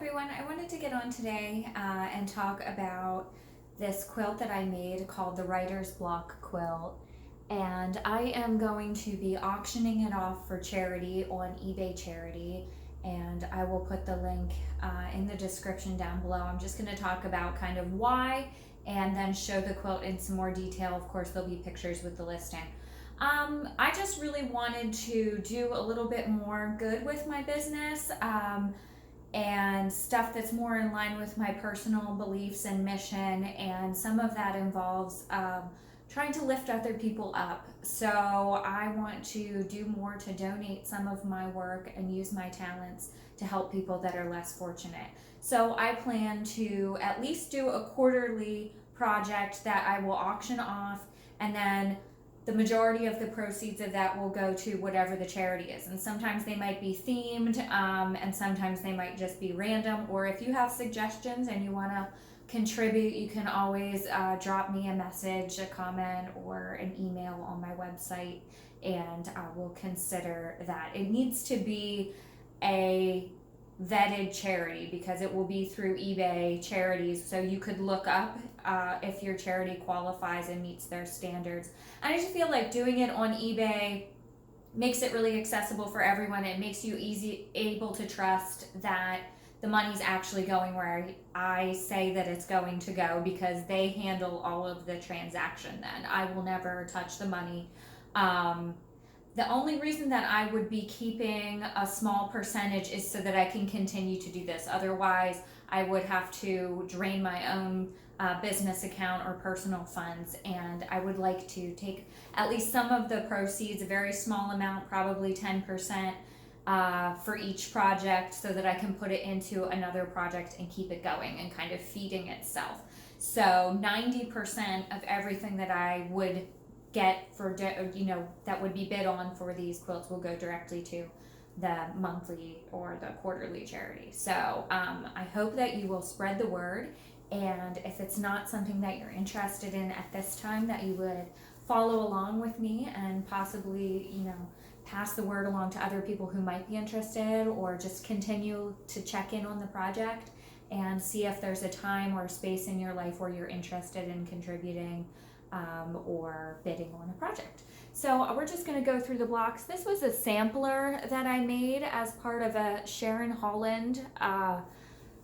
everyone, I wanted to get on today and talk about this quilt that I made called the Writer's Block Quilt. And I am going to be auctioning it off for charity on eBay Charity. And I will put the link in the description down below. I'm just going to talk about kind of why and then show the quilt in some more detail. Of course, there'll be pictures with the listing. I just really wanted to do a little bit more good with my business and stuff that's more in line with my personal beliefs and mission, and some of that involves trying to lift other people up. So I want to do more to donate some of my work and use my talents to help people that are less fortunate. So I plan to at least do a quarterly project that I will auction off, and then the majority of the proceeds of that will go to whatever the charity is. And sometimes they might be themed, and sometimes they might just be random. Or if you have suggestions and you want to contribute, you can always drop me a message, a comment, or an email on my website, and I will consider that. It needs to be a vetted charity because it will be through eBay Charities, so you could look up if your charity qualifies and meets their standards. And I just feel like doing it on eBay makes it really accessible for everyone. It makes you able to trust that the money's actually going where I say that it's going to go, because they handle all of the transaction. Then I will never touch the money. The only reason that I would be keeping a small percentage is so that I can continue to do this. Otherwise, I would have to drain my own business account or personal funds, and I would like to take at least some of the proceeds, a very small amount, probably 10%, for each project, so that I can put it into another project and keep it going and kind of feeding itself. So 90% of everything that I would get for that would be bid on for these quilts will go directly to the monthly or the quarterly charity. So I hope that you will spread the word, and if it's not something that you're interested in at this time, that you would follow along with me and possibly pass the word along to other people who might be interested, or just continue to check in on the project and see if there's a time or space in your life where you're interested in contributing or bidding on a project. So we're just going to go through the blocks. This was a sampler that I made as part of a Sharon Holland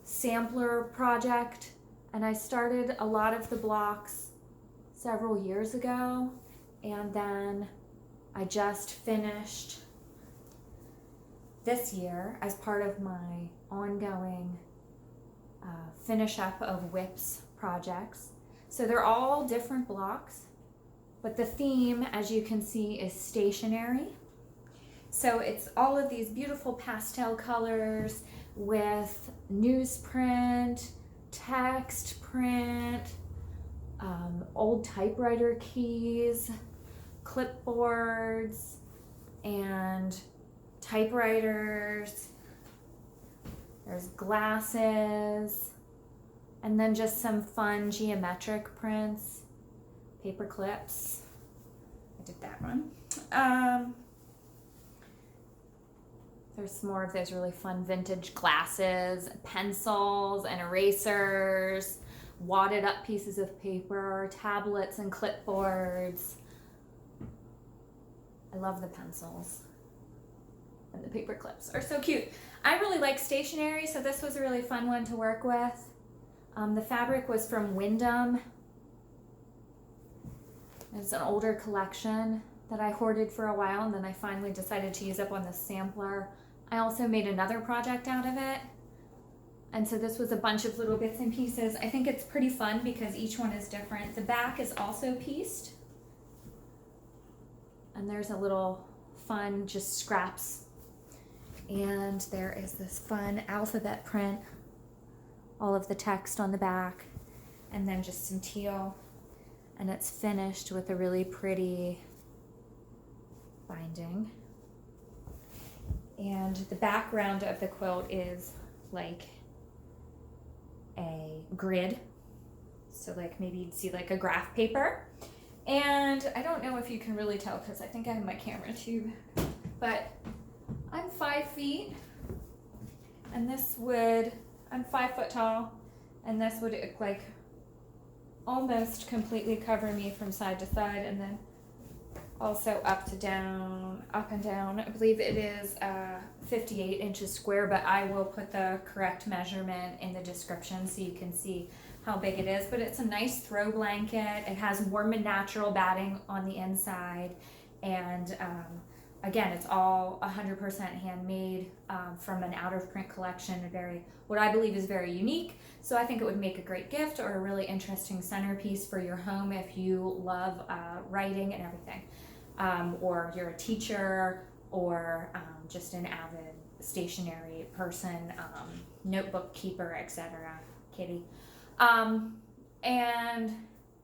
sampler project, and I started a lot of the blocks several years ago, and then I just finished this year as part of my ongoing finish up of whips projects. So they're all different blocks, but the theme, as you can see, is stationery. So it's all of these beautiful pastel colors with newsprint, text print, old typewriter keys, clipboards, and typewriters. There's glasses, and then just some fun geometric prints, paper clips. I did that one. There's some more of those really fun vintage glasses, pencils and erasers, wadded up pieces of paper, tablets and clipboards. I love the pencils, and the paper clips are so cute. I really like stationery, so this was a really fun one to work with. The fabric was from Wyndham. It's an older collection that I hoarded for a while, and then I finally decided to use up on the sampler. I also made another project out of it, and so this was a bunch of little bits and pieces. I think it's pretty fun because each one is different. The back is also pieced, and there's a little fun just scraps, and there is this fun alphabet print, all of the text on the back, and then just some teal, and it's finished with a really pretty binding. And the background of the quilt is like a grid, so like maybe you'd see like a graph paper. And I don't know if you can really tell because I think I have my camera too, but I'm 5 feet, and this would I'm 5 foot tall, and this would like almost completely cover me from side to side, and then also up to down, up and down. I believe it is 58 inches square, but I will put the correct measurement in the description so you can see how big it is. But it's a nice throw blanket. It has warm and natural batting on the inside, and again, it's all 100% handmade from an out of print collection, what I believe is very unique. So I think it would make a great gift or a really interesting centerpiece for your home if you love writing and everything. Or you're a teacher, or just an avid stationery person, notebook keeper, etc. Kitty. And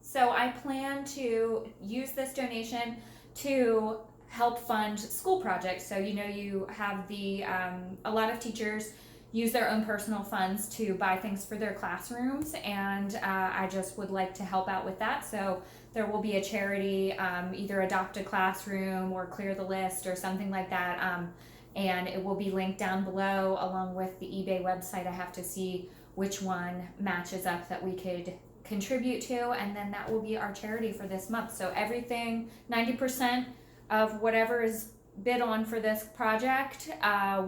so I plan to use this donation to help fund school projects. So you have a lot of teachers use their own personal funds to buy things for their classrooms, and I just would like to help out with that. So there will be a charity, either Adopt a Classroom or Clear the List or something like that, and it will be linked down below along with the eBay website. I have to see which one matches up that we could contribute to, and then that will be our charity for this month. So everything, 90% of whatever is bid on for this project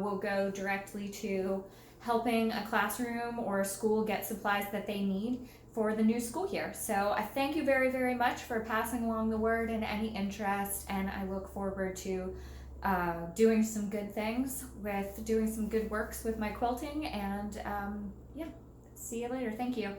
will go directly to helping a classroom or a school get supplies that they need for the new school year. So I thank you very, very much for passing along the word and any interest, and I look forward to doing some good things doing some good works with my quilting, and yeah, see you later. Thank you.